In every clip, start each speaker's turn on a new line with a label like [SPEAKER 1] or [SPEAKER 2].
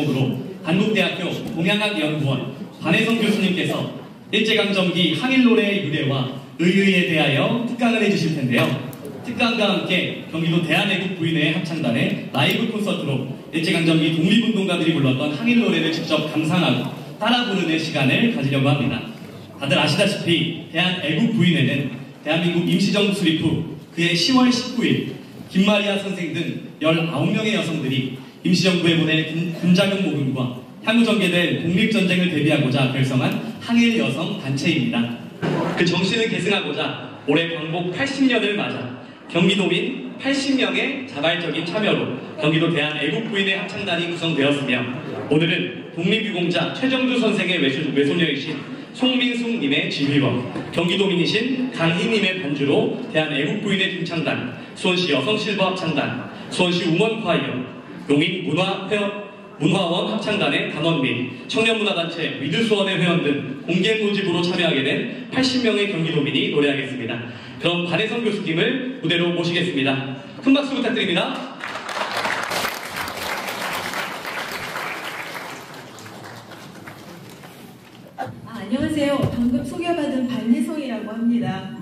[SPEAKER 1] 제목으로 한국대학교 동양학연구원 반혜성 교수님께서 일제강점기 항일노래의 유래와 의의에 대하여 특강을 해주실 텐데요. 특강과 함께 경기도 대한애국부인회 합창단의 라이브 콘서트로 일제강점기 독립운동가들이 불렀던 항일노래를 직접 감상하고 따라 부르는 시간을 가지려고 합니다. 다들 아시다시피 대한애국부인회는 대한민국 임시정부 수립 후 그해 10월 19일 김마리아 선생 등 19명의 여성들이 임시정부에 보낼 군자금 모금과 향후 전개될 독립전쟁을 대비하고자 결성한 항일 여성 단체입니다. 그 정신을 계승하고자 올해 광복 80년을 맞아 경기도민 80명의 자발적인 참여로 경기도 대한애국부인회 합창단이 구성되었으며 오늘은 독립유공자 최정주 선생의 외손녀이신 송민숙님의 지휘와 경기도민이신 강희님의 반주로 대한애국부인회 중창단, 수원시 여성실버합창단, 수원시 우먼콰이어, 용인 문화원 합창단의 단원 및 청년문화단체 위드수원의 회원 등 공개 모집으로 참여하게 된 80명의 경기도민이 노래하겠습니다. 그럼 반혜성 교수님을 무대로 모시겠습니다. 큰 박수 부탁드립니다.
[SPEAKER 2] 안녕하세요. 방금 소개받은 반혜성이라고 합니다.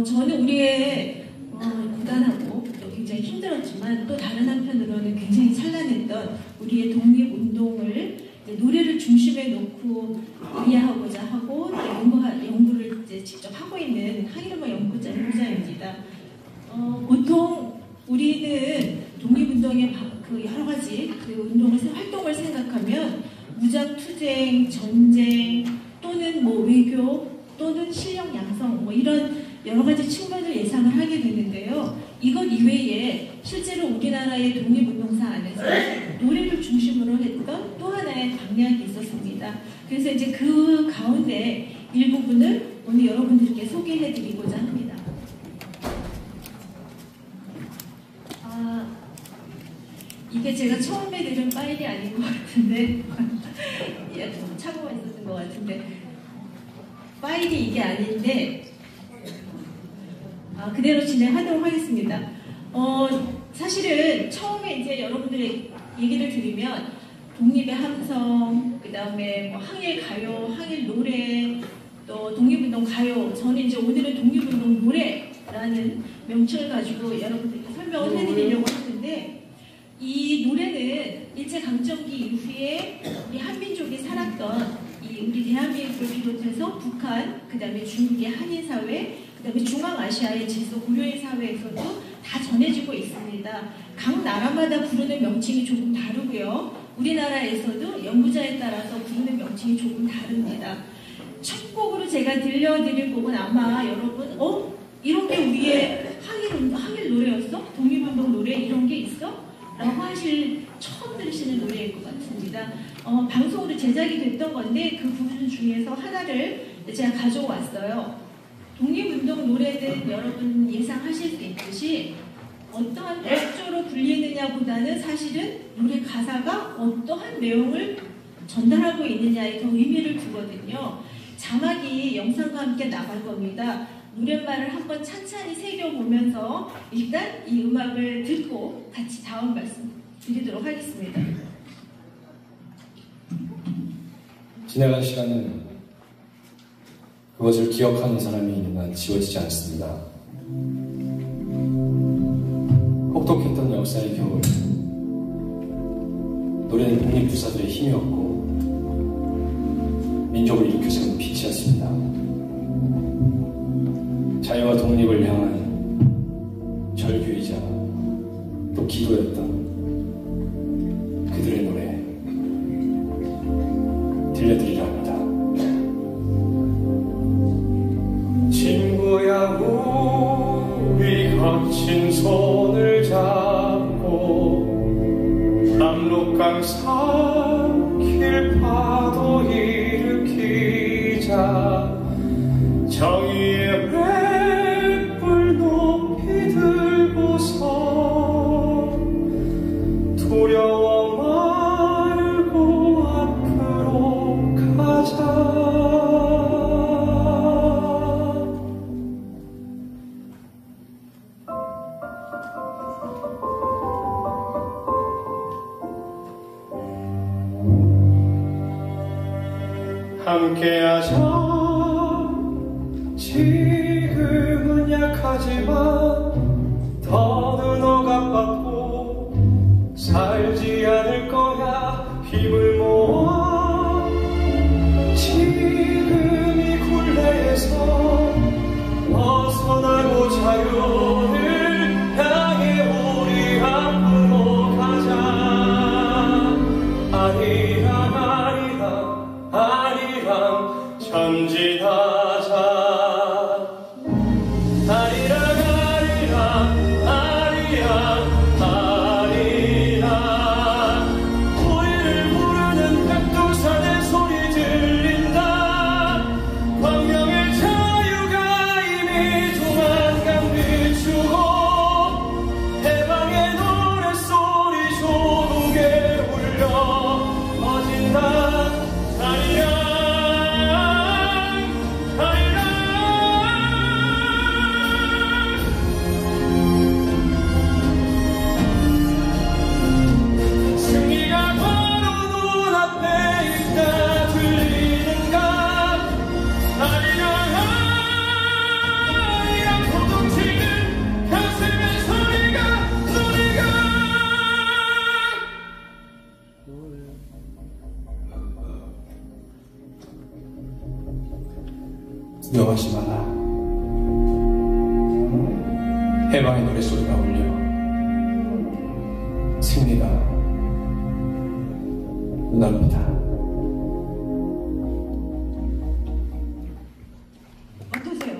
[SPEAKER 2] 저는 우리의 고단하고 또 굉장히 힘들었지만 또 다른 한편으로는 굉장히 찬란했던 우리의 독립운동을 노래를 중심에 놓고 이해하고자 하고 연구를 이제 직접 하고 있는 항일음악 연구자입니다. 보통 우리는 독립운동의 그 여러 가지 그 활동을 생각하면 무장투쟁, 전쟁 또는 외교 또는 실력 양성 이런 여러 가지 측면을 예상을 하게 되는데요. 이것 이외에 실제로 우리나라의 독립운동사 안에서 노래를 중심으로 했던 또 하나의 방향이 있었습니다. 그래서 이제 그 가운데 일부분을 오늘 여러분들께 소개해드리고자 합니다. 이게 제가 처음에 들은 파일이 아닌 것 같은데 좀 착오가 있었던 것 같은데 파일이 이게 아닌데 그대로 진행하도록 하겠습니다. 사실은 처음에 이제 여러분들의 얘기를 드리면 독립의 함성, 그 다음에 항일 가요, 항일 노래, 또 독립운동 가요. 저는 이제 오늘은 독립운동 노래라는 명칭을 가지고 여러분들께 설명을 해드리려고 하는데 이 노래는 일제강점기 이후에 우리 한민족이 살았던 우리 대한민국을 비롯해서 북한, 그 다음에 중국의 한인사회, 그 다음에 중앙아시아의 질서 고려인 사회에서도 다 전해지고 있습니다. 각 나라마다 부르는 명칭이 조금 다르고요. 우리나라에서도 연구자에 따라서 부르는 명칭이 조금 다릅니다. 첫 곡으로 제가 들려드릴 곡은 아마 여러분 이런 게 우리의 항일 노래였어? 독립운동 노래 이런 게 있어? 라고 처음 들으시는 노래일 것 같습니다. 방송으로 제작이 됐던 건데 그 부분 중에서 하나를 제가 가져왔어요. 독립운동 노래는 여러분 예상하실 수 있듯이 어떠한 곡조로 불리느냐보다는 사실은 노래 가사가 어떠한 내용을 전달하고 있느냐에 더 의미를 두거든요. 자막이 영상과 함께 나갈 겁니다. 노랫말을 한번 찬찬히 새겨보면서 일단 이 음악을 듣고 같이 다음 말씀 드리도록 하겠습니다.
[SPEAKER 3] 지나간 시간은 그것을 기억하는 사람이 있는 한 지워지지 않습니다. 혹독했던 역사의 겨울, 노래는 독립투사들의 힘이었고 민족을 일으켜세운 빛이었습니다. 자유와 독립을 향한 절규이자 또 기도였던 그들의 노래 들려드리려 합니다. 친구야 우리 거친 손을 잡고 남록강 삼킬 파도 일으키자 함께하자. 지금은 약하지만 더는 억압받고 살지 않을 거야. 힘을 모아 지금 이 굴레에서 벗어나고 자유를 향해 우리 앞으로 가자. 아리랑 아리랑 아리랑 전진하자. 아리랑 아리랑 아리랑 아리랑 우리를 부르는 백두산의 소리 들린다. 광명의 자유가 이미 조만간 비추고 해방의 노랫소리 조국에 울려 퍼진다. 아리랑 아리랑 승리가 바로 눈앞에 있다. 들리는가. 아리랑 아리랑 고동치는 가슴의 소리가 노래가. 두려워하지 마라. 해방의 노래소리가 울려 승리가 눈앞이다.
[SPEAKER 2] 어떠세요?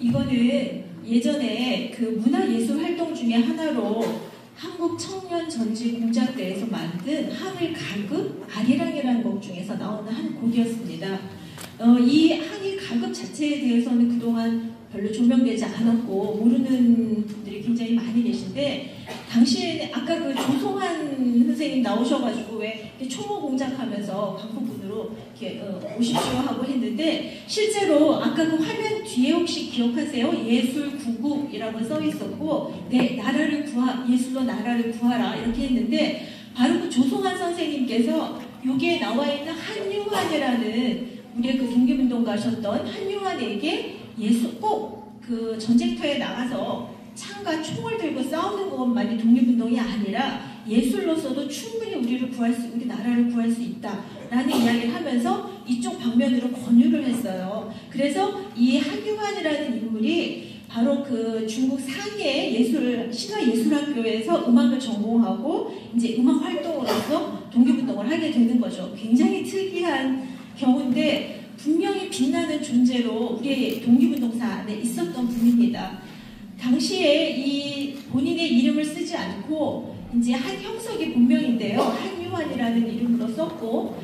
[SPEAKER 2] 이거는 예전에 그 문화예술 활동 중에 하나로 한국 청년 전지 공작대에서 만든 항일 가급 아리랑이라는 곡 중에서 나오는 한 곡이었습니다. 이 항일 가급 자체에 대해서는 그동안 별로 조명되지 않았고 모르는 분들이 굉장히 많이 계신데, 당시에 아까 그 조성한 선생님 나오셔가지고 왜 초모 공작하면서 광고분으로 이렇게 오십시오 하고 했는데, 실제로 아까 그 화면 뒤에 혹시 기억하세요? 예술 구국이라고 써 있었고, 네, 예술로 나라를 구하라 이렇게 했는데, 바로 그 조성한 선생님께서 여기에 나와 있는 한유환이라는 우리의 그 독립운동가셨던 한유환에게 꼭 그 전쟁터에 나가서 창과 총을 들고 싸우는 것만이 독립운동이 아니라 예술로서도 충분히 우리 나라를 구할 수 있다라는 이야기를 하면서 이쪽 방면으로 권유를 했어요. 그래서 이 한유환이라는 인물이 바로 그 중국 상해 신화예술학교에서 음악을 전공하고 이제 음악 활동으로서 독립운동을 하게 되는 거죠. 굉장히 특이한 경우인데 분명히 빛나는 존재로 우리의 독립운동사 안에 있었던 분입니다. 당시에 이 본인의 이름을 쓰지 않고 이제 한형석이 본명인데요. 한유환이라는 이름으로 썼고,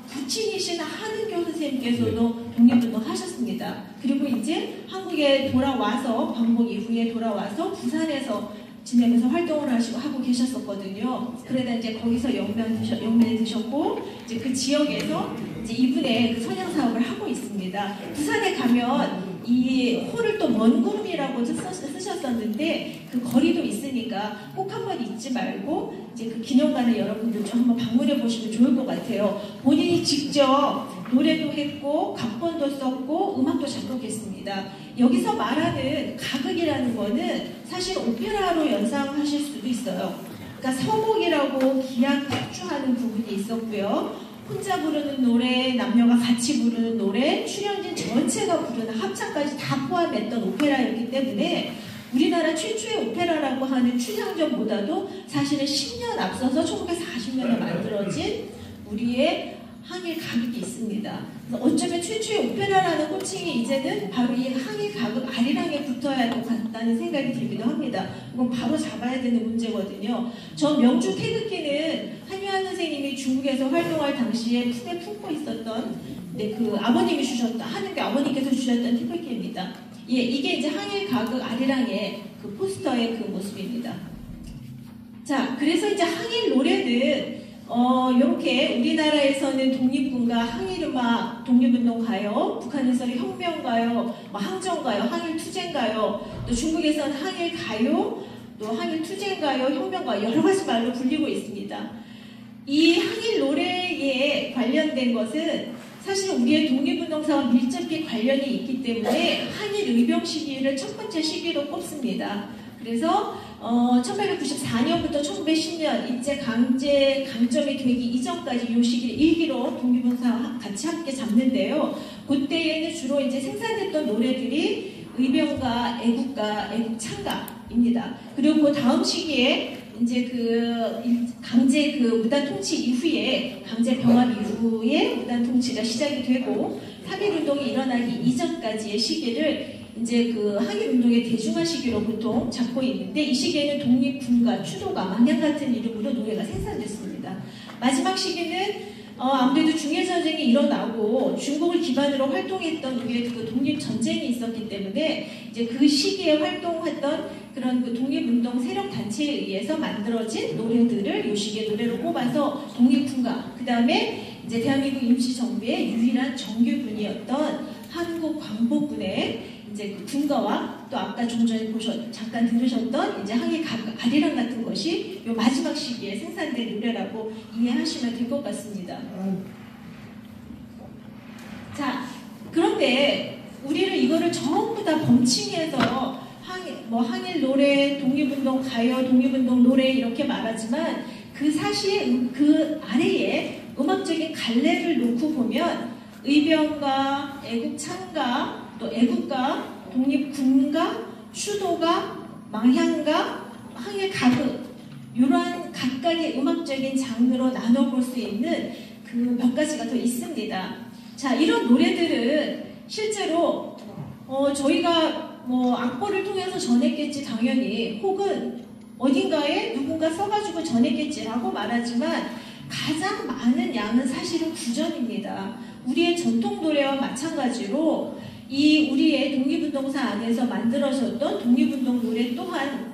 [SPEAKER 2] 부친이신 한은교 선생님께서도 독립운동 하셨습니다. 그리고 이제 한국에 돌아와서 광복 이후에 돌아와서 부산에서 지내면서 활동을 하고 계셨었거든요. 그러다 이제 거기서 영면에 드셨고, 이제 그 지역에서 이제 이분의 그 선양 사업을 하고 있습니다. 부산에 가면 이 호를 또 먼구름이라고 쓰셨었는데, 그 거리도 있으니까 꼭 한번 잊지 말고 이제 그 기념관을 여러분들 좀 한번 방문해 보시면 좋을 것 같아요. 본인이 직접 노래도 했고 각본도 썼고 음악도 작곡했습니다. 여기서 말하는 가극이라는 거는 사실 오페라로 연상하실 수도 있어요. 그러니까 서곡이라고 기악 합주하는 부분이 있었고요. 혼자 부르는 노래, 남녀가 같이 부르는 노래, 출연진 전체가 부르는 합창까지 다 포함했던 오페라였기 때문에 우리나라 최초의 오페라라고 하는 춘향전보다도 사실은 10년 앞서서 1940년에 만들어진 우리의 항일 가극이 있습니다. 그래서 어쩌면 최초의 오페라라는 호칭이 이제는 바로 이 항일 가극 아리랑에 붙어야 할 것 같다는 생각이 들기도 합니다. 이건 바로 잡아야 되는 문제거든요. 저 명주 태극기는 한유환 선생님이 중국에서 활동할 당시에 품에 품고 있었던 그 아버님이 주셨던, 한은교 아버님께서 주셨던 태극기입니다. 예, 이게 이제 항일 가극 아리랑의 그 포스터의 그 모습입니다. 자, 그래서 이제 항일 노래는 이렇게 우리나라에서는 독립군가, 항일음악, 독립운동가요, 북한에서는 혁명가요, 항정가요, 항일투쟁가요, 또 중국에서는 항일가요, 또 항일 투쟁가요, 혁명가 여러 가지 말로 불리고 있습니다. 이 항일 노래에 관련된 것은 사실 우리의 독립운동사와 밀접히 관련이 있기 때문에 항일 의병 시기를 첫 번째 시기로 꼽습니다. 그래서 1894년부터 1910년 일제 강점이 되기 이전까지 이 시기를 일기로 독립운동사와 같이 함께 잡는데요. 그때에는 주로 이제 생산됐던 노래들이 의병가, 애국가, 애국창가입니다. 그리고 그 다음 시기에 이제 강제 무단 통치 이후에 강제 병합 이후에 무단 통치가 시작이 되고 3.1운동이 일어나기 이전까지의 시기를 이제 항일운동의 대중화 시기로 보통 잡고 있는데 이 시기에는 독립군가, 추도가, 망향 같은 이름으로 노래가 생산됐습니다. 마지막 시기는 아무래도 중일전쟁이 일어나고 중국을 기반으로 활동했던 우리의 독립전쟁이 있었기 때문에 이제 그 시기에 활동했던 그런 독립운동 세력단체에 의해서 만들어진 노래들을 이 시기의 노래로 꼽아서 독립군가, 그 다음에 이제 대한민국 임시정부의 유일한 정규군이었던 한국광복군의 이제 군가와 또 아까 좀 전에 잠깐 들으셨던 이제 항일 아리랑 같은 것이 이 마지막 시기에 생산된 노래라고 이해하시면 될 것 같습니다. 자, 그런데 우리는 이거를 전부 다 범칭해서 항일 노래, 독립운동 가요, 독립운동 노래 이렇게 말하지만 사실 그 아래에 음악적인 갈래를 놓고 보면 의병가, 애국창가, 또 애국가, 독립군가, 추도가, 망향가, 항일가극 이러한 각각의 음악적인 장르로 나눠볼 수 있는 몇 가지가 더 있습니다. 자, 이런 노래들은 실제로 저희가 악보를 통해서 전했겠지 당연히, 혹은 어딘가에 누군가 써가지고 전했겠지라고 말하지만 가장 많은 양은 사실은 구전입니다. 우리의 전통 노래와 마찬가지로 이 우리의 독립운동사 안에서 만들어졌던 독립운동 노래 또한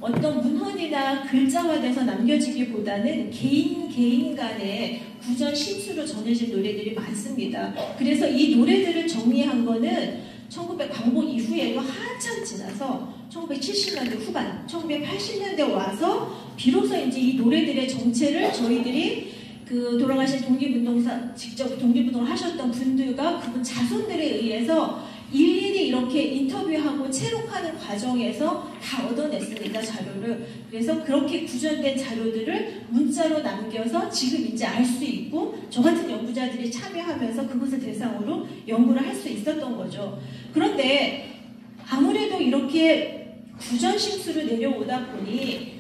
[SPEAKER 2] 어떤 문헌이나 글자화돼서 남겨지기보다는 개인 간의 구전 심수로 전해진 노래들이 많습니다. 그래서 이 노래들을 정리한 거는 1900 광복 이후에도 한참 지나서 1970년대 후반, 1980년대 와서 비로소 이제 이 노래들의 정체를 저희들이 돌아가신 독립운동사, 직접 독립운동을 하셨던 분들과 그분 자손들에 의해서 일일이 이렇게 인터뷰하고 채록하는 과정에서 다 얻어냈습니다, 자료를. 그래서 그렇게 구전된 자료들을 문자로 남겨서 지금 이제 알 수 있고 저 같은 연구자들이 참여하면서 그것을 대상으로 연구를 할 수 있었던 거죠. 그런데 아무래도 이렇게 구전 심수를 내려오다 보니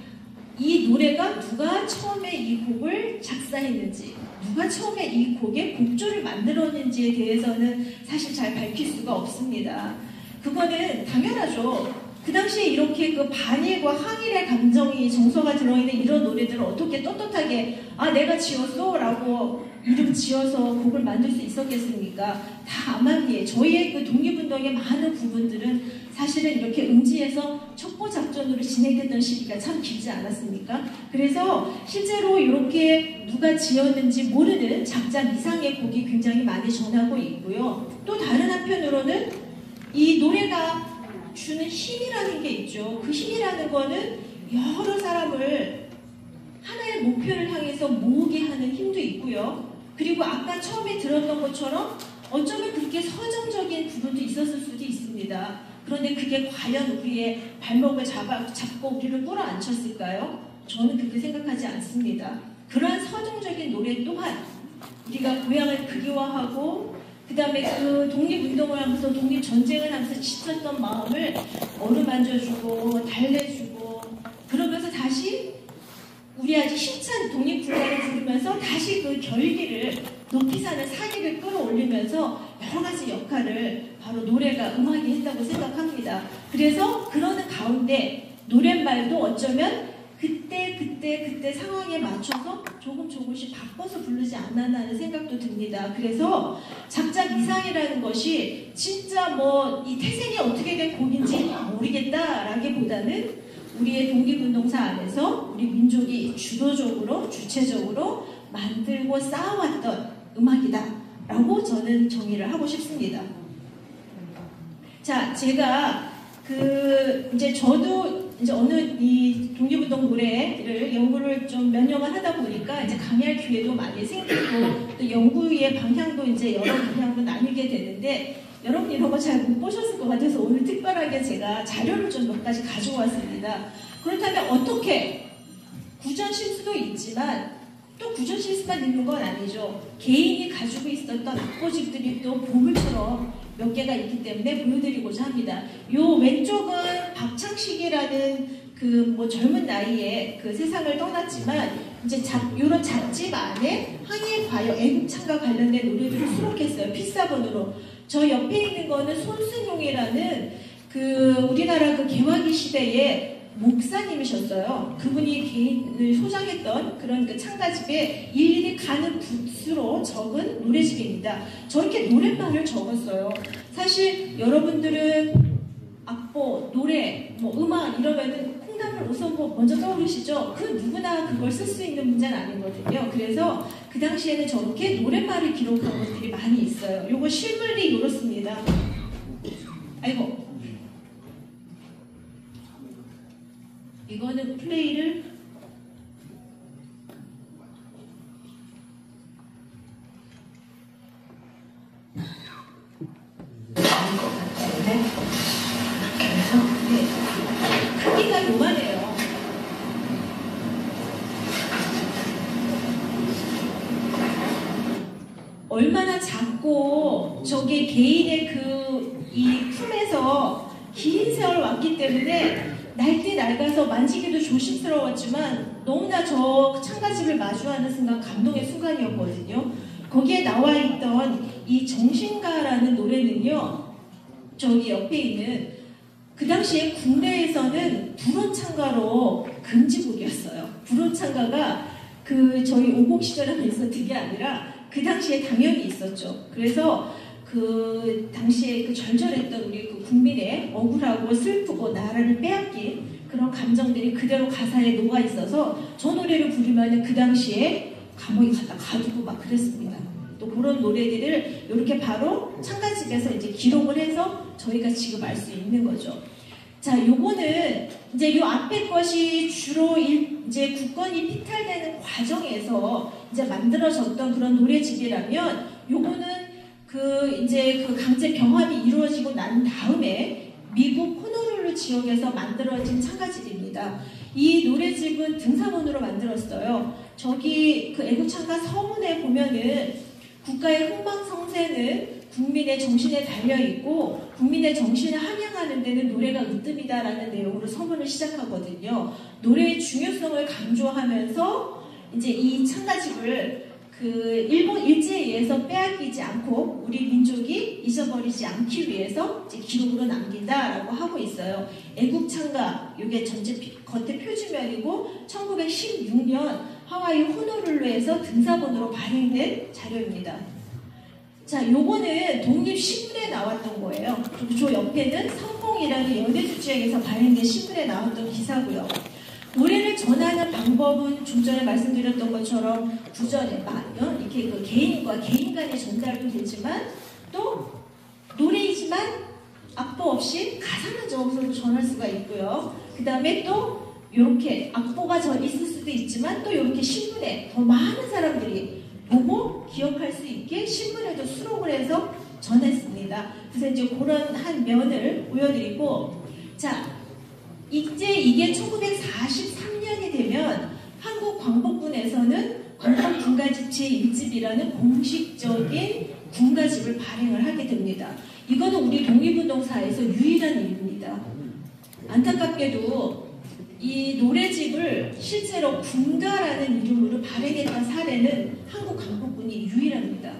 [SPEAKER 2] 이 노래가 누가 처음에 이 곡을 작사했는지, 누가 처음에 이 곡의 곡조를 만들었는지에 대해서는 사실 잘 밝힐 수가 없습니다. 그거는 당연하죠. 그 당시에 이렇게 반일과 항일의 감정이 정서가 들어있는 이런 노래들을 어떻게 떳떳하게 내가 지었어? 라고 이름 지어서 곡을 만들 수 있었겠습니까? 다 암암리에 저희의 독립운동의 많은 부분들은 사실은 이렇게 음지에서 첩보 작전으로 진행됐던 시기가 참 길지 않았습니까? 그래서 실제로 이렇게 누가 지었는지 모르는 작자 미상의 곡이 굉장히 많이 전하고 있고요. 또 다른 한편으로는 이 노래가 주는 힘이라는 게 있죠. 그 힘이라는 거는 여러 사람을 하나의 목표를 향해서 모으게 하는 힘도 있고요. 그리고 아까 처음에 들었던 것처럼 어쩌면 그렇게 서정적인 부분도 있었을 수도 있습니다. 그런데 그게 과연 우리의 발목을 잡고 우리를 끌어안쳤을까요? 저는 그렇게 생각하지 않습니다. 그러한 서정적인 노래 또한 우리가 고향을 그리워하고 그 다음에 독립운동을 하면서 독립전쟁을 하면서 지쳤던 마음을 어루만져주고 달래주고 그러면서 다시 우리 아주 힘찬 독립군가를 부르면서 다시 그 결기를 높이 사는 사기를 끌어올리면서 여러 가지 역할을 바로 노래가 음악이 했다고 생각합니다. 그래서 그러는 가운데 노랫말도 어쩌면 그때 상황에 맞춰서 조금씩 바꿔서 부르지 않았나 하는 생각도 듭니다. 그래서 작자 미상이라는 것이 진짜 이 태생이 어떻게 된 곡인지 모르겠다라기보다는 우리의 독립운동사 안에서 우리 민족이 주도적으로 주체적으로 만들고 쌓아왔던 음악이다라고 저는 정의를 하고 싶습니다. 자, 제가 이제 저도 이제 어느 이 독립운동 노래를 연구를 좀 몇 년간 하다 보니까 이제 강의할 기회도 많이 생기고 또 연구의 방향도 이제 여러 방향으로 나뉘게 되는데 여러분 이런 거 잘 못 보셨을 것 같아서 오늘 특별하게 제가 자료를 좀 몇 가지 가지고 왔습니다. 그렇다면 어떻게 구전실수도 있지만 또 구전실수만 있는 건 아니죠. 개인이 가지고 있었던 악보집들이 또 보물처럼 몇 개가 있기 때문에 보여드리고자 합니다. 요 왼쪽은 박창식이라는 그 뭐 젊은 나이에 그 세상을 떠났지만 이제 요런 잡집 안에 항일 과요 애국창과 관련된 노래들을 수록했어요. 필사본으로. 저 옆에 있는 거는 손순용이라는 그 우리나라 그 개화기 시대에 목사님이셨어요. 그분이 개인을 소장했던 그런 그 창가집에 일일이 가는 붓으로 적은 노래집입니다. 저렇게 노랫말을 적었어요. 사실 여러분들은 악보, 노래, 뭐 음악 이러면은 콩나물 우선 뭐 먼저 떠오르시죠? 그 누구나 그걸 쓸 수 있는 문제는 아니거든요. 그래서 그 당시에는 저렇게 노랫말을 기록한 것들이 많이 있어요. 요거 실물이 이렇습니다. 아이고. 이거는 플레이를 이렇게 해서 크기가 요만해요. 얼마나 작고 저게 개인의 이 품에서 긴 세월 왔기 때문에 날때 낡아서 만지기도 조심스러웠지만 너무나 저 창가집을 마주하는 순간 감동의 순간이었거든요. 거기에 나와 있던 이 정신가라는 노래는요. 저기 옆에 있는 그 당시에 국내에서는 불온창가로 금지곡이었어요. 불온창가가 그 저희 오곡 시절에 있었던 게 아니라 그 당시에 당연히 있었죠. 그래서 그 당시에 그 절절했던 우리 그 국민의 억울하고 슬프고 나라를 빼앗긴 그런 감정들이 그대로 가사에 녹아 있어서 저 노래를 부르면 그 당시에 감옥에 갖다 가두고 막 그랬습니다. 또 그런 노래들을 이렇게 바로 창가집에서 이제 기록을 해서 저희가 지금 알 수 있는 거죠. 자, 요거는 이제 요 앞에 것이 주로 이제 국권이 피탈되는 과정에서 이제 만들어졌던 그런 노래집이라면 요거는 이제 그 강제 병합이 이루어지고 난 다음에 미국 호노룰루 지역에서 만들어진 창가집입니다. 이 노래집은 등사본으로 만들었어요. 저기 그 애국창가 서문에 보면은 국가의 흥망성쇠는 국민의 정신에 달려있고 국민의 정신을 함양하는 데는 노래가 으뜸이다라는 내용으로 서문을 시작하거든요. 노래의 중요성을 강조하면서 이제 이 창가집을 그 일본 일제에 의해서 빼앗기지 않고 우리 민족이 잊어버리지 않기 위해서 이제 기록으로 남긴다라고 하고 있어요. 애국창가, 이게 전체 겉에 표지면이고 1916년 하와이 호노룰루에서 등사본으로 발행된 자료입니다. 자, 요거는 독립신문에 나왔던 거예요. 그리고 저 옆에는 성공이라는 연예주지에서 발행된 신문에 나왔던 기사고요. 노래를 전하는 방법은 좀 전에 말씀드렸던 것처럼 구전에 이렇게 그 개인과 개인 간의 전달도 되지만 또 노래이지만 악보 없이 가사만 적어서 전할 수가 있고요. 그 다음에 또 이렇게 악보가 있을 수도 있지만 또 이렇게 신문에 더 많은 사람들이 보고 기억할 수 있게 신문에도 수록을 해서 전했습니다. 그래서 이제 그런 한 면을 보여드리고, 자, 이제 이게 1943년이 되면 한국 광복군에서는 광복 군가집 제1집이라는 공식적인 군가집을 발행을 하게 됩니다. 이거는 우리 독립운동사에서 유일한 일입니다. 안타깝게도 이 노래집을 실제로 군가라는 이름으로 발행했던 사례는 한국 광복군이 유일합니다.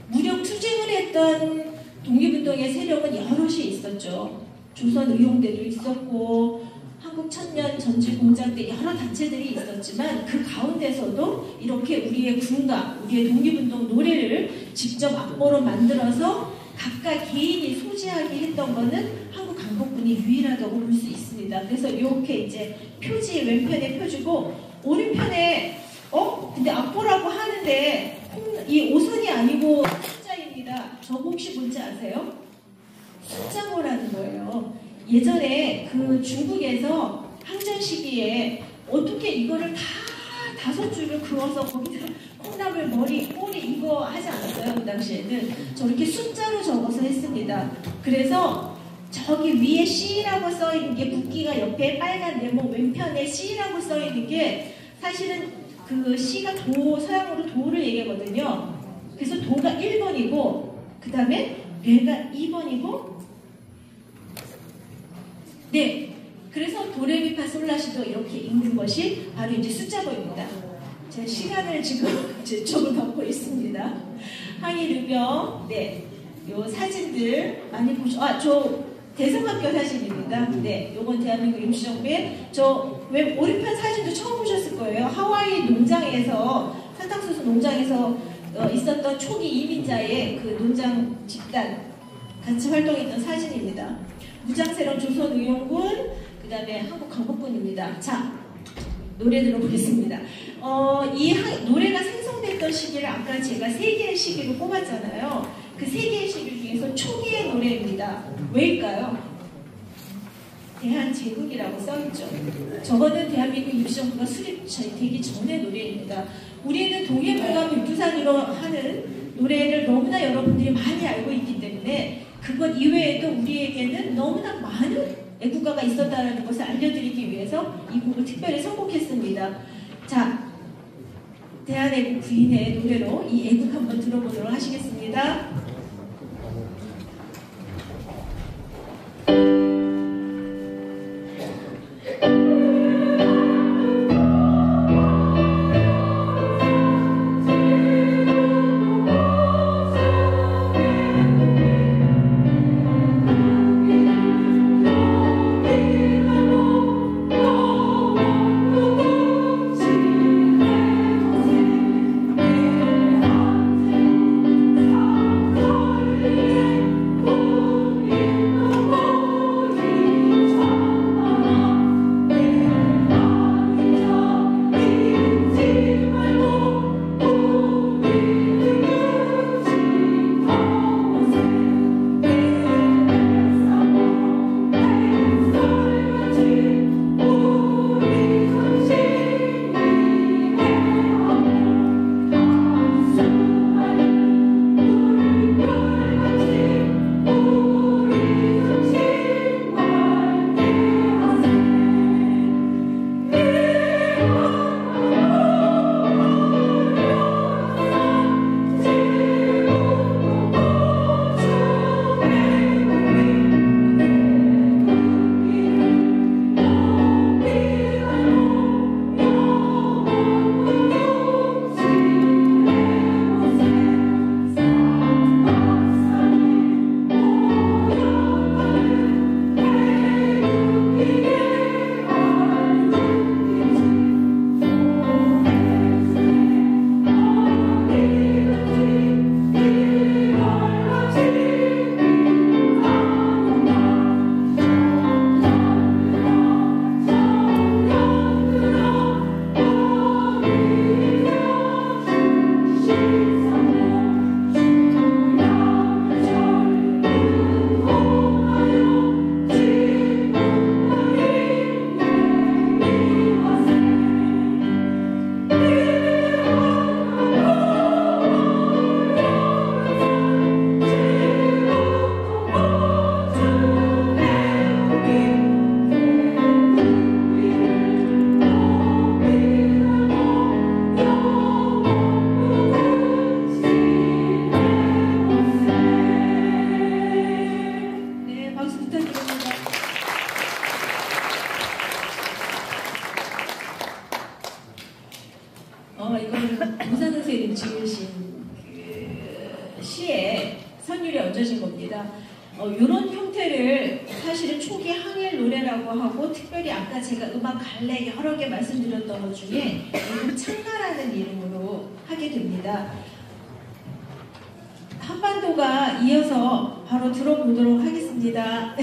[SPEAKER 2] 무력 투쟁을 했던 독립운동의 세력은 여럿이 있었죠. 조선의용대도 있었고 한국천년 전지공장대 여러 단체들이 있었지만 그 가운데서도 이렇게 우리의 군가, 우리의 독립운동 노래를 직접 악보로 만들어서 각각 개인이 소지하게 했던 거는 한국 강복군이 유일하다고 볼 수 있습니다. 그래서 이렇게 이제 표지 왼편에 표지고 오른편에 근데 악보라고 하는데 이 5선이 아니고 숫자입니다. 저거 혹시 뭔지 아세요? 숫자모라는 거예요. 예전에 그 중국에서 항전 시기에 어떻게 이거를 다 5줄을 그어서 거기다 콩나물 머리, 꼬리 이거 하지 않았어요. 그 당시에는 저렇게 숫자로 적어서 했습니다. 그래서 저기 위에 C라고 써있는 게 붓기가 옆에 빨간 네모 왼편에 C라고 써있는 게 사실은 그 C가 도, 서양어로 도를 얘기하거든요. 그래서 도가 1번이고 그 다음에 레가 2번이고 네, 그래서 도레미파솔라시도 이렇게 읽는 것이 바로 이제 숫자보입니다. 제 시간을 지금 이제 조금 받고 있습니다. 항일의병, 네, 요 사진들 많이 저 대성학교 사진입니다. 네, 요건 대한민국 임시정부의 왜 오리판 사진도 처음 보셨을 거예요. 하와이 농장에서 사탕수수 농장에서 있었던 초기 이민자의 그 농장 집단 같이 활동했던 사진입니다. 무장세력 조선의용군, 그 다음에 한국강복군입니다. 자, 노래 들어보겠습니다. 이 노래가 생성됐던 시기를 아까 제가 3개의 시기로 꼽았잖아요. 그 3개의 시기 중에서 초기의 노래입니다. 왜일까요? 대한제국이라고 써있죠. 저거는 대한민국 임시정부가 수립되기 전의 노래입니다. 우리는 동해물과 백두산으로 하는 노래를 너무나 여러분들이 많이 알고 있기 때문에 그것 이외에도 우리에게는 너무나 많은 애국가가 있었다는 것을 알려드리기 위해서 이 곡을 특별히 선곡했습니다. 자, 대한애국 부인의 노래로 이 애국 한번 들어보도록 하시겠습니다. 이거는 노사 선생님 지으신 그 시에 선율이 얹어진 겁니다. 이런 형태를 사실은 초기 항일 노래라고 하고 특별히 아까 제가 음악 갈래 여러 개 말씀드렸던 것 중에 이름 창가라는 이름으로 하게 됩니다. 한반도가 이어서 바로 들어보도록 하겠습니다.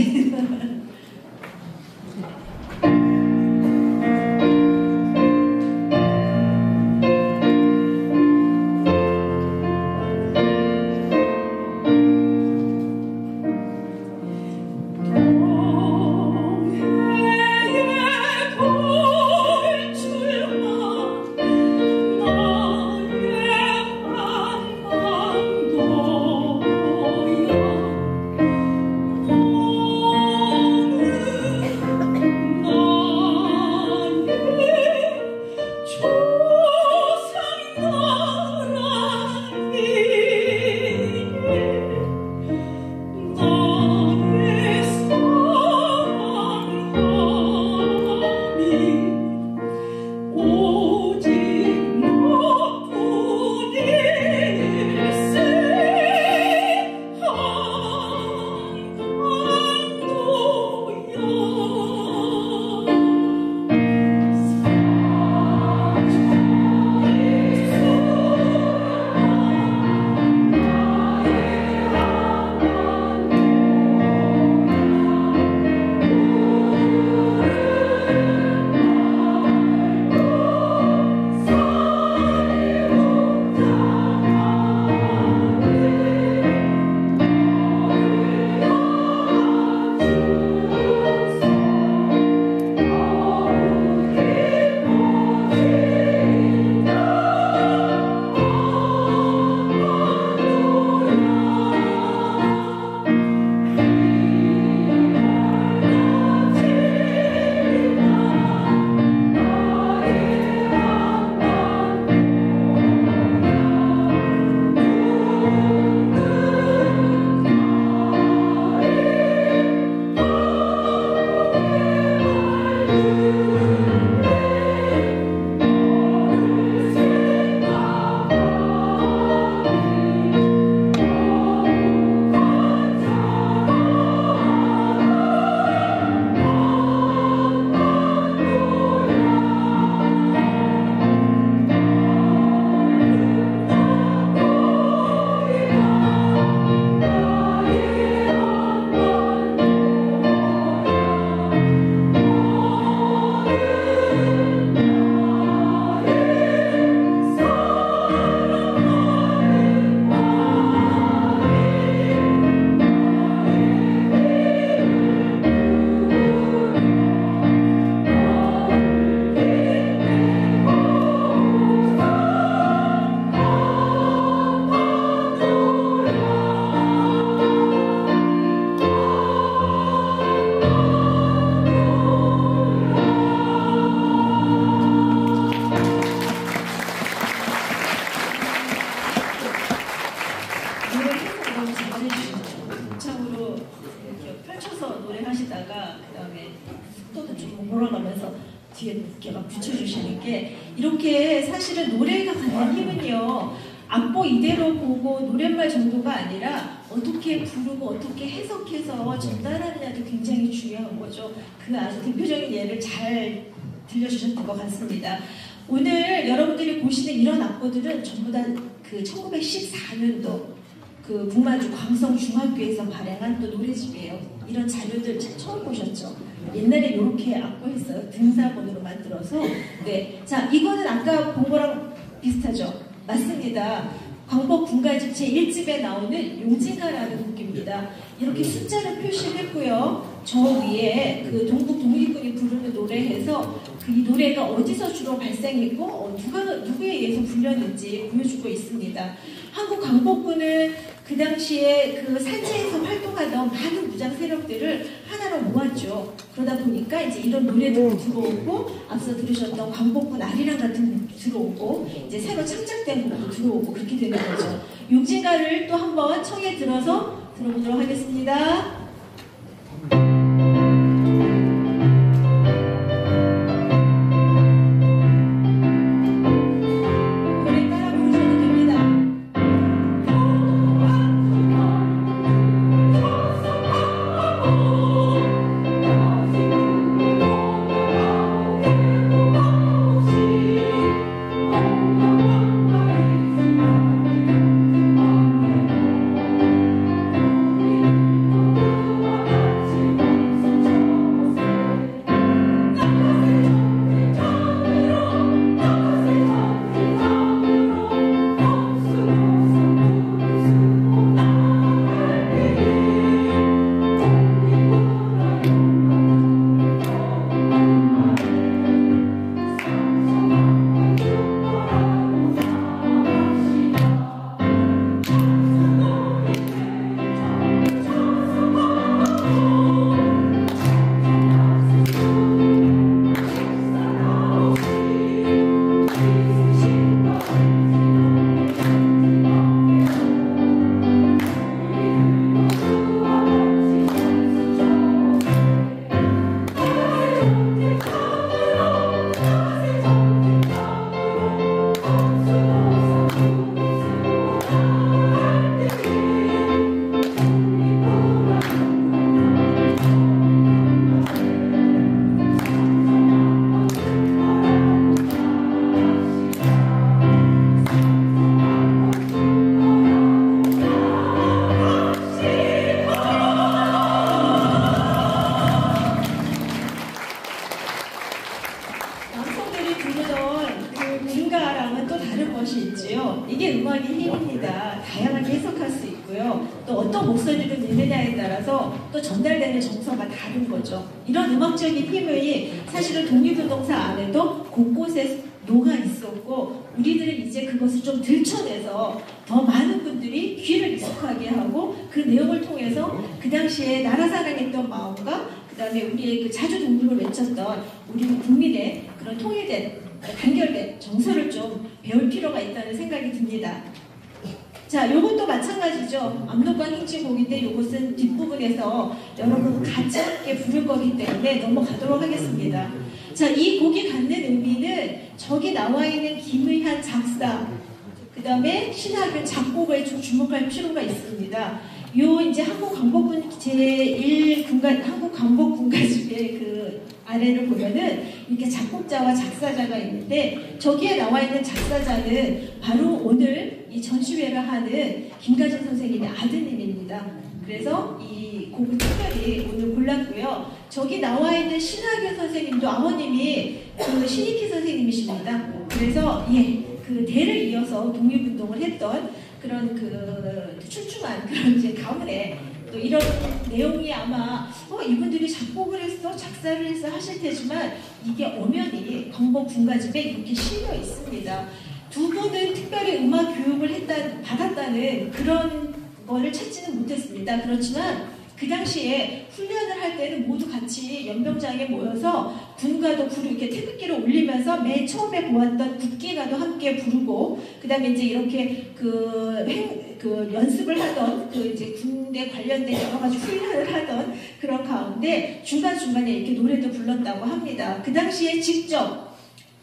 [SPEAKER 2] 하면서 뒤에 이렇게 막 붙여주시는 게 이렇게 사실은 노래가 갖는 힘은요. 악보 이대로 보고 노랫말 정도가 아니라 어떻게 부르고 어떻게 해석해서 전달하느냐도 굉장히 중요한 거죠. 그 아주 대표적인 예를 잘 들려주셨던 것 같습니다. 오늘 여러분들이 보시는 이런 악보들은 전부 다 그 1914년도 그 북만주 광성중학교에서 발행한 또 노래집이에요. 이런 자료들 처음 보셨죠? 옛날에 이렇게 악보했어요. 등사본으로 만들어서. 네, 자 이거는 아까 본 거랑 비슷하죠? 맞습니다. 광복 군가집 제1집에 나오는 용진가라는 곡입니다. 이렇게 숫자를 표시했고요. 저 위에 그 동북 독립군이 부르는 노래에서 그 이 노래가 어디서 주로 발생했고 누구에 의해서 불렸는지 보여주고 있습니다. 한국 광복군은 그 당시에 그 산지에서 활동하던 많은 무장 세력들을 하나로 모았죠. 그러다 보니까 이제 이런 노래도 들어오고 앞서 들으셨던 광복군 아리랑 같은 곡도 들어오고 이제 새로 창작된 곡도 들어오고 그렇게 되는 거죠. 용진가를 또 한번 청해 들어서 들어보도록 하겠습니다. 이런 음악적인 힘이 사실은 독립운동사 안에도 곳곳에 녹아 있었고 우리들은 이제 그것을 좀 들춰내서 더 많은 분들이 귀를 익숙하게 하고 그 내용을 통해서 그 당시에 나라 사랑했던 마음과 그 다음에 우리의 그 자주 독립을 외쳤던 우리 국민의 그런 통일된 단결된 정서를 좀 배울 필요가 있다는 생각이 듭니다. 자, 요것도 마찬가지죠. 압록강 행진곡인데 요것은 뒷부분에서 여러분 같이 함께 부를 거기 때문에 넘어가도록 하겠습니다. 자, 이 곡이 갖는 의미는 저기 나와 있는 김의한 작사, 그 다음에 신하균 작곡을 좀 주목할 필요가 있습니다. 요 이제 한국광복군 제1군가 한국광복군가집의 그 아래를 보면은 이렇게 작곡자와 작사자가 있는데 저기에 나와 있는 작사자는 바로 오늘 이 전시회를 하는 김가진 선생님의 아드님입니다. 그래서 이 곡을 특별히 오늘 골랐고요. 저기 나와 있는 신하균 선생님도 아버님이 그 신익희 선생님이십니다. 그래서 그 대를 이어서 독립운동을 했던 그런 그 출중한 그런 이제 가문에 또 이런 내용이 아마 이분들이 작곡을 했어, 작사를 했어 하실 테지만 이게 엄연히 광복군가집에 이렇게 실려 있습니다. 두 분은 특별히 음악 교육을 받았다는 그런 거를 찾지는 못했습니다. 그렇지만 그 당시에 훈련을 할 때는 모두 같이 연병장에 모여서 군가도 부르고 이렇게 태극기를 올리면서 맨 처음에 보았던 국기가도 함께 부르고 그다음에 이제 이렇게 그 연습을 하던 그 이제 군대 관련된 여러 가지 훈련을 하던 그런 가운데 중간중간에 이렇게 노래도 불렀다고 합니다. 그 당시에 직접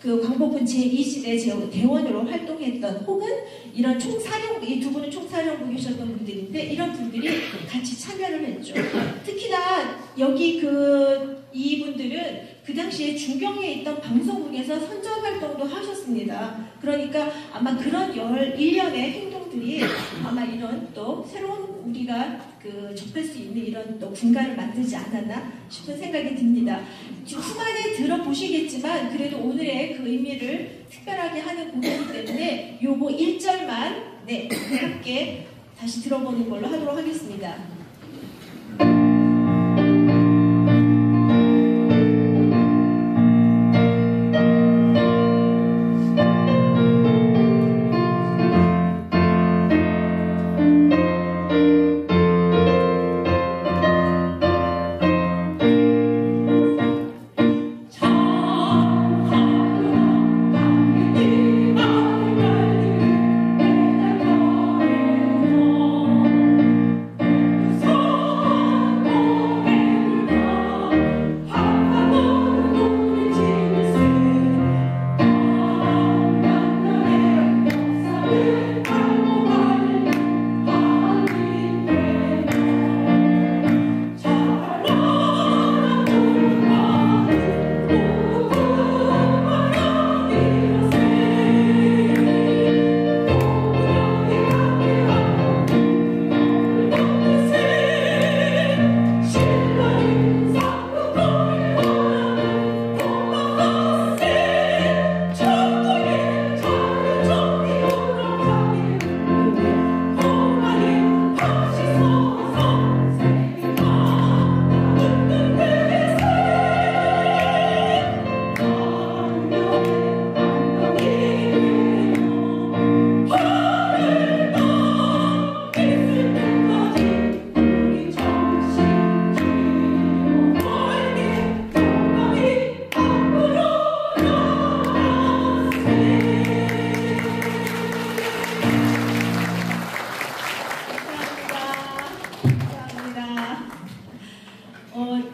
[SPEAKER 2] 그 광복군 제2시대 대원으로 활동했던 혹은 이런 총사령부, 이 두 분은 총사령부 계셨던 분들인데 이런 분들이 같이 참여를 했죠. 특히나 여기 이분들은 그 당시에 중경에 있던 방송국에서 선전 활동도 하셨습니다. 그러니까 아마 그런 11년의 행동들이 아마 이런 또 새로운 우리가 접할 수 있는 이런 또 군가를 만들지 않았나 싶은 생각이 듭니다. 지금 후반에 들어보시겠지만 그래도 오늘의 그 의미를 특별하게 하는 곡이기 때문에 요거 1절만 함께 다시 들어보는 걸로 하도록 하겠습니다.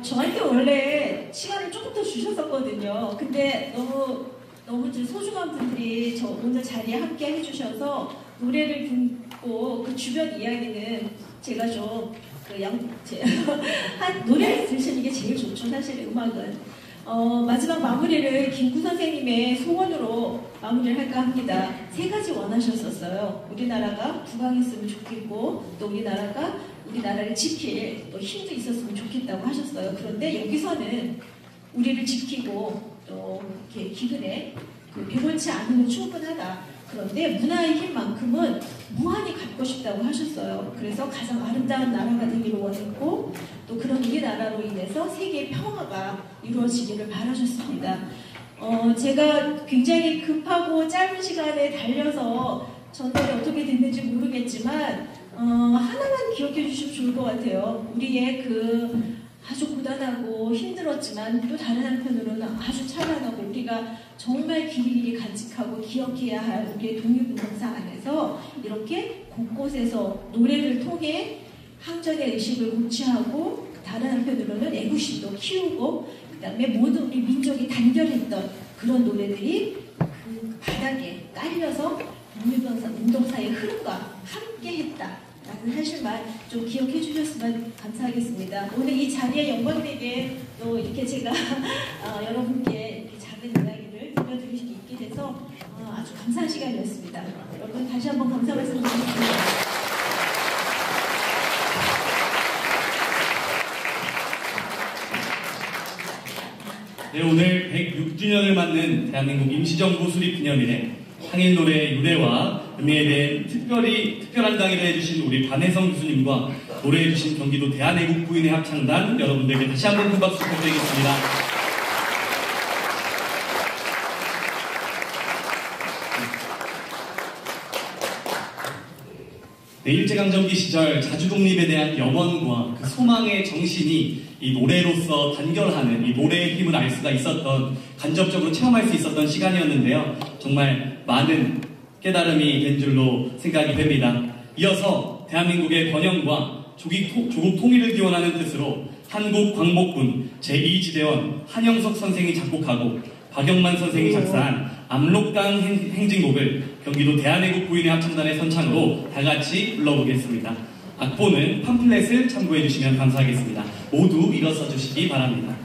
[SPEAKER 2] 저한테 원래 시간을 조금 더 주셨었거든요. 근데 너무 소중한 분들이 저 오늘 자리에 함께 해주셔서 노래를 듣고 그 주변 이야기는 제가 좀 노래를 들으시는 게 제일 좋죠. 사실 음악은. 마지막 마무리를 김구 선생님의 소원으로 마무리를 할까 합니다. 3가지 원하셨었어요. 우리나라가 부강했으면 좋겠고 또 우리나라를 지킬 또 힘도 있었으면 좋겠다고 하셨어요. 그런데 여기서는 우리를 지키고 또 이렇게 기근에 배골치 않으면 충분하다. 그런데 문화의 힘만큼은 무한히 갖고 싶다고 하셨어요. 그래서 가장 아름다운 나라가 되기를 원했고 또 그런 우리나라로 인해서 세계의 평화가 이루어지기를 바라셨습니다. 제가 굉장히 급하고 짧은 시간에 달려서 전달이 어떻게 됐는지 모르겠지만 하나만 기억해 주시면 좋을 것 같아요. 우리의 아주 고단하고 힘들었지만 또 다른 한편으로는 아주 찬란하고 우리가 정말 길이길이 간직하고 기억해야 할 우리의 독립운동사 안에서 이렇게 곳곳에서 노래를 통해 항전의 의식을 고취하고 다른 한편으로는 애국심도 키우고 그 다음에 모든 우리 민족이 단결했던 그런 노래들이 그 바닥에 깔려서 독립운동사의 흐름과 함께했다. 라는 사실만 좀 기억해 주셨으면 감사하겠습니다. 오늘 이 자리에 영광되게 또 이렇게 제가 여러분께 이렇게 작은 이야기를 들려드릴 수 있게 돼서 아주 감사한 시간이었습니다. 여러분 다시 한번 감사 말씀드리겠습니다.
[SPEAKER 1] 네, 오늘 106주년을 맞는 대한민국 임시정부 수립 기념일에 항일 노래의 유래와 의미에 대해 특별한 강의를 해주신 우리 반혜성 교수님과 노래해주신 경기도 대한애국부인의 합창단 여러분들께 다시 한번 큰 박수 부탁드리겠습니다. 네, 일제강점기 시절 자주독립에 대한 염원과 그 소망의 정신이 이 노래로서 단결하는 이 노래의 힘을 알 수가 있었던, 간접적으로 체험할 수 있었던 시간이었는데요. 정말 많은 깨달음이 된 줄로 생각이 됩니다. 이어서 대한민국의 번영과 조국 통일을 기원하는 뜻으로 한국광복군 제2지대원 한영석 선생이 작곡하고 박영만 선생이 작사한 압록강 행진곡을 경기도 대한애국 부인의 합창단의 선창으로 다 같이 불러보겠습니다. 악보는 팜플렛을 참고해 주시면 감사하겠습니다. 모두 일어서 주시기 바랍니다.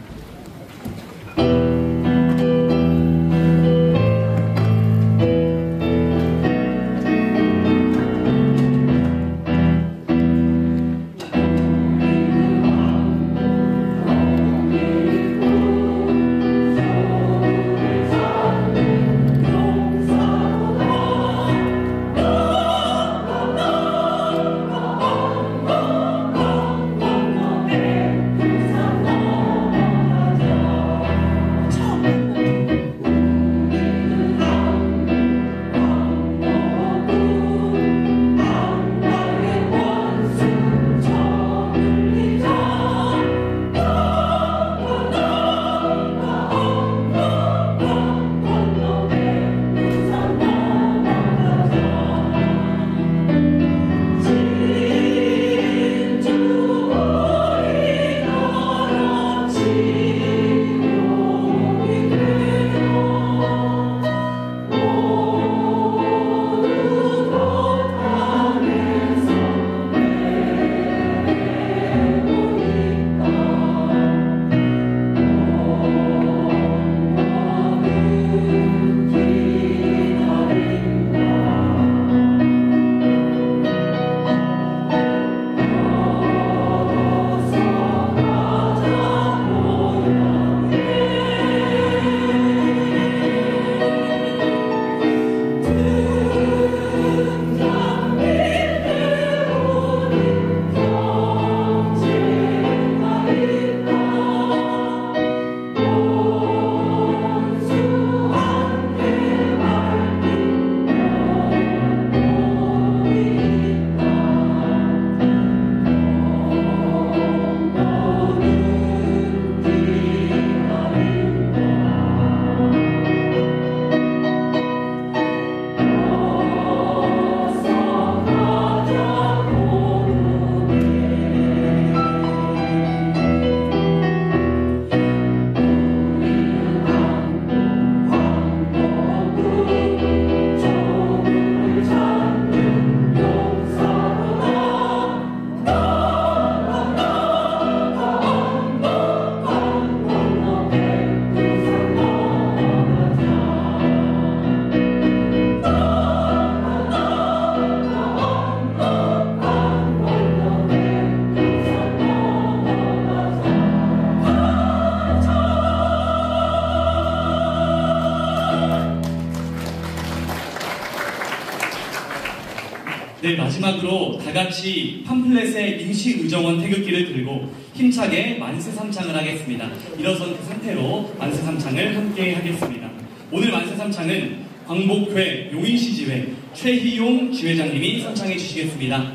[SPEAKER 1] 네, 마지막으로 다 같이 팜플렛의 임시의정원 태극기를 들고 힘차게 만세삼창을 하겠습니다. 일어선 그 상태로 만세삼창을 함께 하겠습니다. 오늘 만세삼창은 광복회 용인시지회 최희용 지회장님이 선창해 주시겠습니다.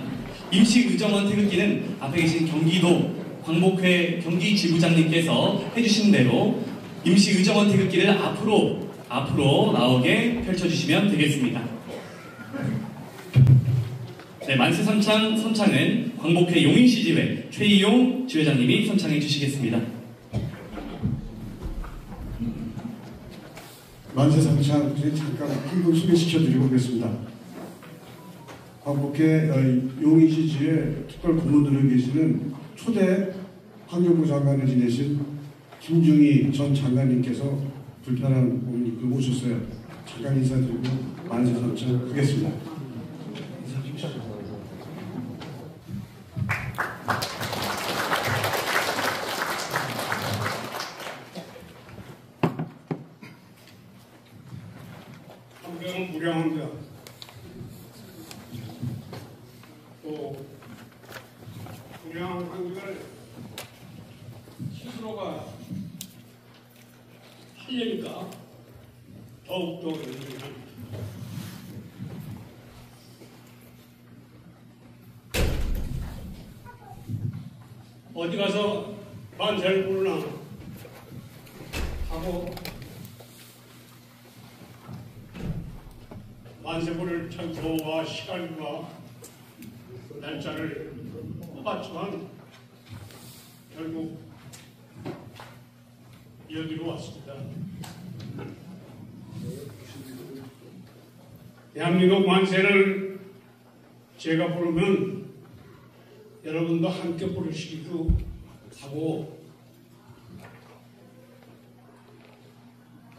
[SPEAKER 1] 임시의정원 태극기는 앞에 계신 경기도 광복회 경기지부장님께서 해주신 대로 임시의정원 태극기를 앞으로 나오게 펼쳐주시면 되겠습니다. 네, 만세삼창 선창은 광복회 용인시지회 최희용 지회장님이 선창해 주시겠습니다.
[SPEAKER 4] 만세삼창 잠깐 한번 소개시켜드리고 오겠습니다. 광복회 용인시지회 특별 고문으로 계시는 초대 환경부 장관을 지내신 김중희 전 장관님께서 불편한 몸을 이끌고 오셨어요. 잠깐 인사드리고 만세삼창 하겠습니다.
[SPEAKER 5] 환경은 무량합니다. 또 무량한 환경을 스스로가 하려니까 더욱더 열심히 합니다. 어디 가서 만세를 부르나 하고 만세 부를 장소와 시간과 날짜를 뽑았지만 결국 여기로 왔습니다. 대한민국 만세를 제가 부르면 여러분도 함께 부르시기도 하고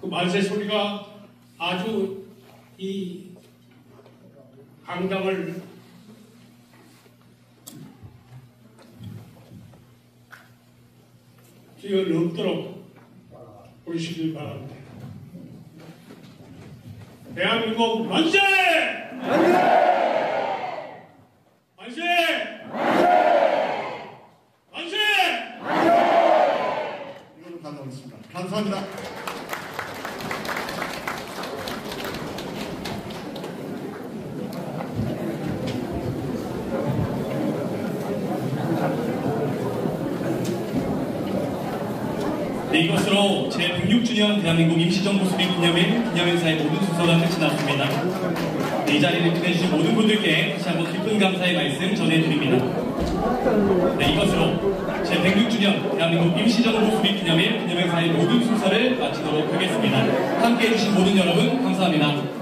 [SPEAKER 5] 그 만세 소리가 아주 이 강당을 뛰어넘도록 부르시길 바랍니다. 대한민국 만세! 만세! 만세! 만세!
[SPEAKER 6] 이걸로 가져오겠습니다. 감사합니다.
[SPEAKER 1] 네, 이것으로 제106주년 대한민국 임시정부 수립 기념일 기념행사의 모든 순서가 끝이 났습니다. 네, 이 자리를 끝내주신 모든 분들께 다시 한번 깊은 감사의 말씀 전해드립니다. 네, 이것으로 제106주년 대한민국 임시정부 수립 기념일 기념행사의 모든 순서를 마치도록 하겠습니다. 함께해 주신 모든 여러분 감사합니다.